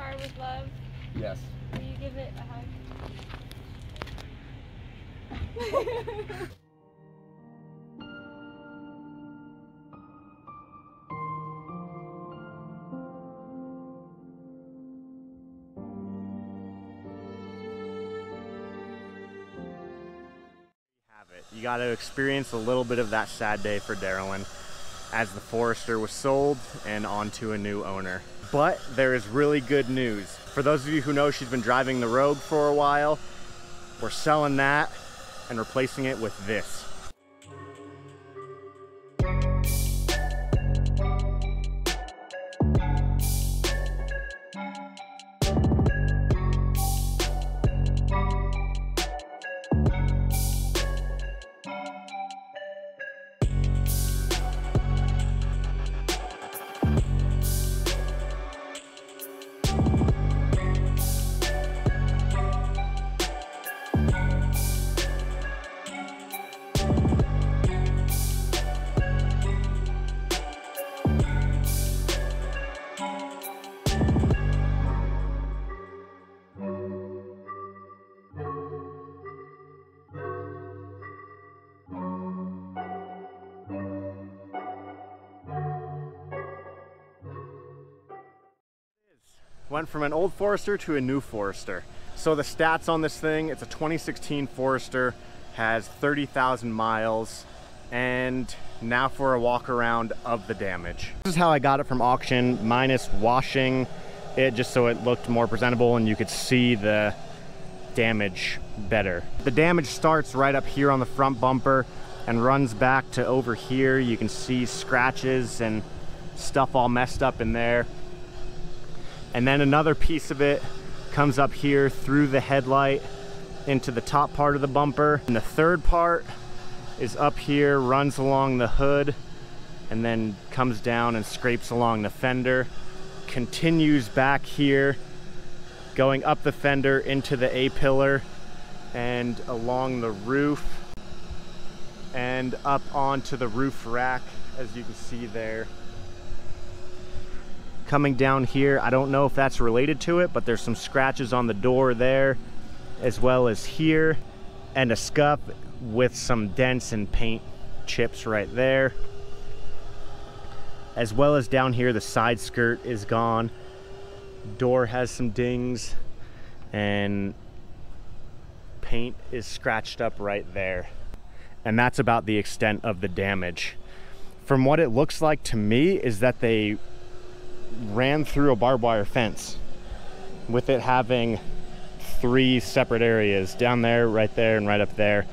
car with love? Yes. Will you give it a hug? You got to experience a little bit of that sad day for Darylyn as the Forester was sold and onto a new owner. But there is really good news. For those of you who know she's been driving the Rogue for a while, we're selling that and replacing it with this. Went from an old Forester to a new Forester. So the stats on this thing, it's a 2016 Forester, has 30,000 miles, and now for a walk around of the damage. This is how I got it from auction, minus washing it just so it looked more presentable and you could see the damage better. The damage starts right up here on the front bumper and runs back to over here. You can see scratches and stuff all messed up in there. And then another piece of it comes up here through the headlight into the top part of the bumper. And the third part is up here, runs along the hood, and then comes down and scrapes along the fender. Continues back here, going up the fender into the A-pillar and along the roof and up onto the roof rack, as you can see there. Coming down here, I don't know if that's related to it, but there's some scratches on the door there, as well as here, and a scuff with some dents and paint chips right there. As well as down here, the side skirt is gone. Door has some dings, and paint is scratched up right there. And that's about the extent of the damage. From what it looks like to me is that they ran through a barbed wire fence, with it having 3 separate areas, down there, right there, and right up there.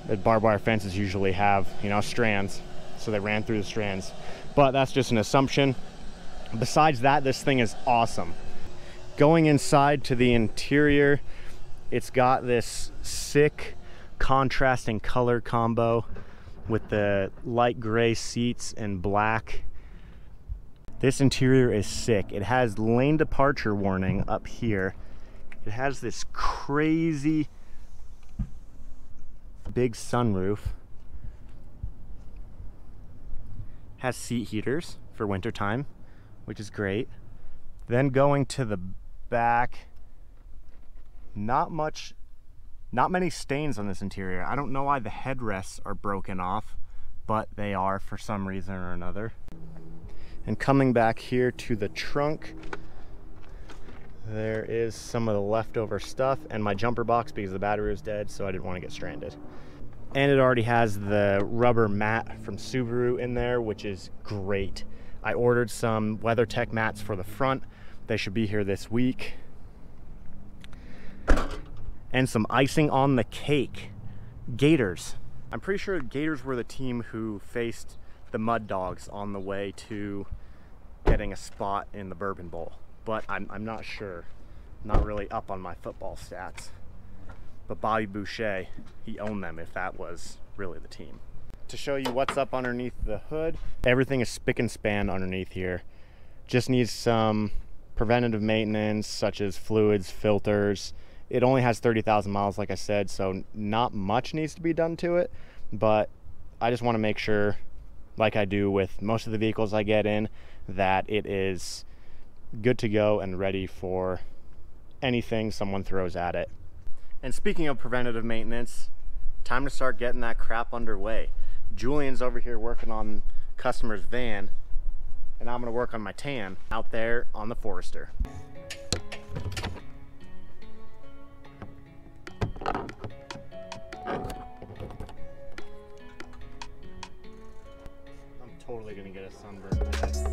The barbed wire fences usually have, you know, strands, so they ran through the strands. But that's just an assumption. Besides that, this thing is awesome. Going inside to the interior, it's got this sick contrasting color combo with the light gray seats and black. This interior is sick. It has lane departure warning up here. It has this crazy big sunroof. Has seat heaters for wintertime, which is great. Then going to the back, not many stains on this interior. I don't know why the headrests are broken off, but they are for some reason or another. And coming back here to the trunk, there is some of the leftover stuff and my jumper box because the battery was dead, so I didn't want to get stranded. And it already has the rubber mat from Subaru in there, which is great. I ordered some WeatherTech mats for the front. They should be here this week. And some icing on the cake. Gators. I'm pretty sure Gators were the team who faced the Mud Dogs on the way to getting a spot in the Bourbon Bowl, but I'm not sure. Not really up on my football stats. But Bobby Boucher, he owned them if that was really the team. To show you what's up underneath the hood, everything is spick and span underneath here. Just needs some preventative maintenance, such as fluids, filters. It only has 30,000 miles, like I said, so not much needs to be done to it, but I just want to make sure, like I do with most of the vehicles I get in, that it is good to go and ready for anything someone throws at it. And speaking of preventative maintenance, time to start getting that crap underway. Julian's over here working on customer's van, and I'm gonna work on my tan out there on the Forester. I'm totally gonna get a sunburn today.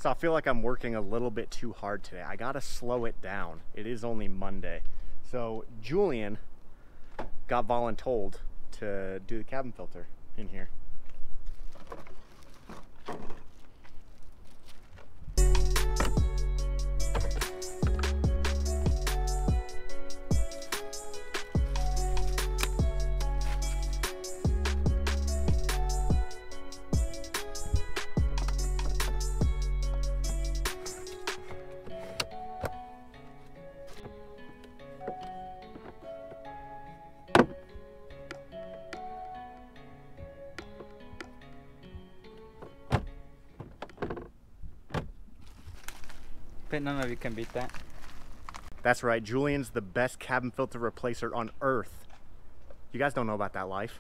So I feel like I'm working a little bit too hard today. I gotta slow it down. It is only Monday. So Julian got voluntold to do the cabin filter in here. But none of you can beat that. That's right, Julian's the best cabin filter replacer on earth. You guys don't know about that life.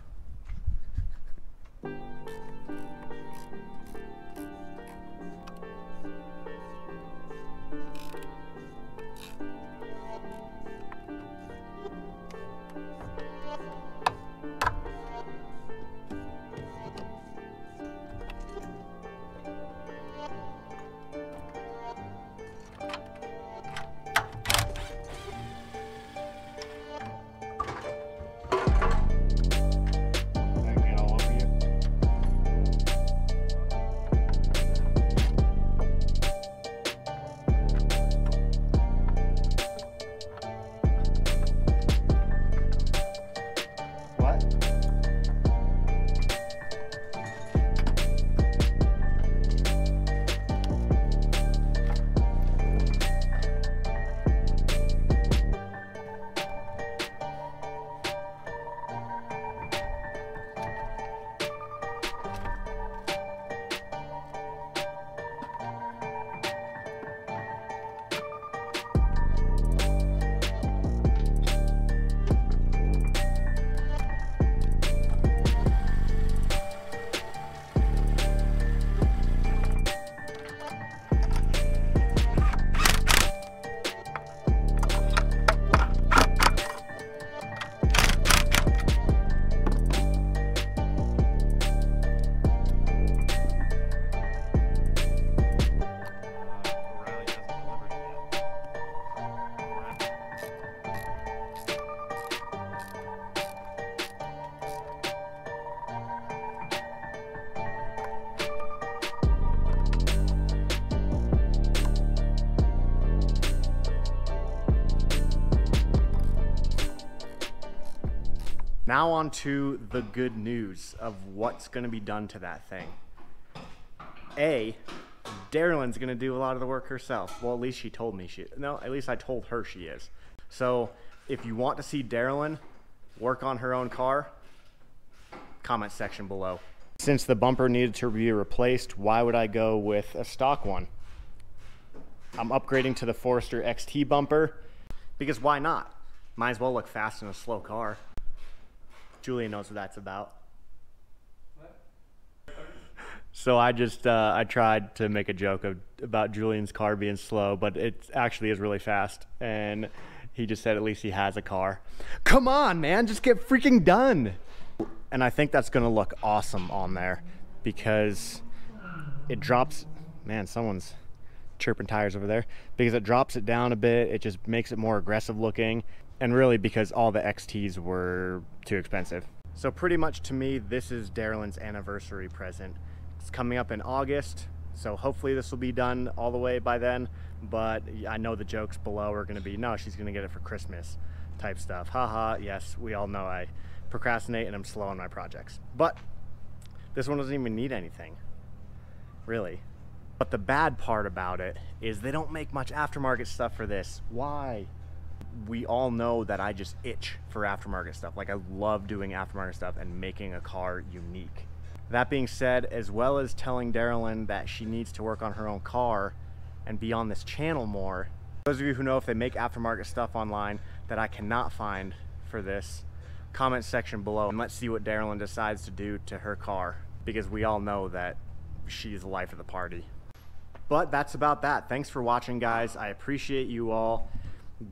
Now on to the good news of what's going to be done to that thing. A, Darylyn's going to do a lot of the work herself. Well, at least she told me she, no, at least I told her she is. So if you want to see Darylyn work on her own car, comment section below. Since the bumper needed to be replaced, why would I go with a stock one? I'm upgrading to the Forester XT bumper because why not? Might as well look fast in a slow car. Julian knows what that's about. What? So I just, I tried to make a joke about Julian's car being slow, but it actually is really fast. And he just said at least he has a car. Come on, man, just get freaking done. And I think that's gonna look awesome on there because it drops, man, someone's chirping tires over there, because it drops it down a bit. It just makes it more aggressive looking. And really because all the XTs were too expensive. So pretty much to me, this is Darylyn's anniversary present. It's coming up in August, so hopefully this will be done all the way by then, but I know the jokes below are gonna be, no, she's gonna get it for Christmas type stuff. Haha, yes, we all know I procrastinate and I'm slow on my projects. But this one doesn't even need anything, really. But the bad part about it is they don't make much aftermarket stuff for this. Why? We all know that I just itch for aftermarket stuff. Like, I love doing aftermarket stuff and making a car unique. That being said, as well as telling Darylyn that she needs to work on her own car and be on this channel more, those of you who know if they make aftermarket stuff online that I cannot find for this, comment section below and let's see what Darylyn decides to do to her car, because we all know that she's the life of the party. But that's about that. Thanks for watching, guys. I appreciate you all.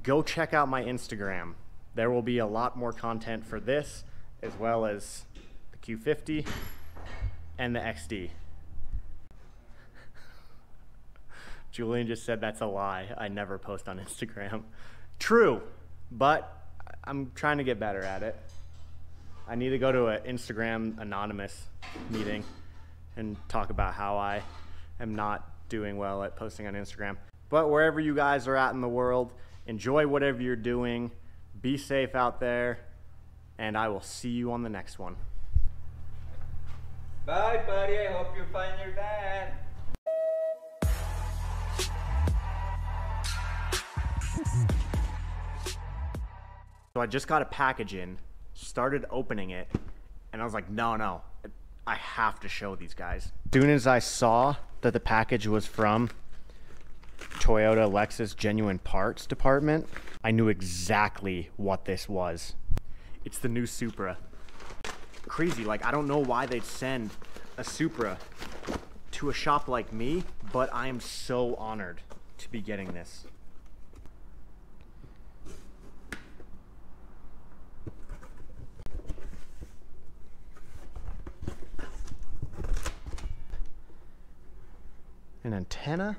Go check out my Instagram. There will be a lot more content for this, as well as the Q50 and the XD. Julian just said that's a lie. I never post on Instagram. True, but I'm trying to get better at it. I need to go to an Instagram anonymous meeting and talk about how I am not doing well at posting on Instagram. But wherever you guys are at in the world, enjoy whatever you're doing. Be safe out there, and I will see you on the next one. Bye, buddy. I hope you find your dad. So I just got a package in, started opening it, and I was like, no, I have to show these guys. As soon as I saw that the package was from Toyota Lexus Genuine Parts Department, I knew exactly what this was. It's the new Supra. Crazy, like, I don't know why they'd send a Supra to a shop like me, but I am so honored to be getting this. An antenna?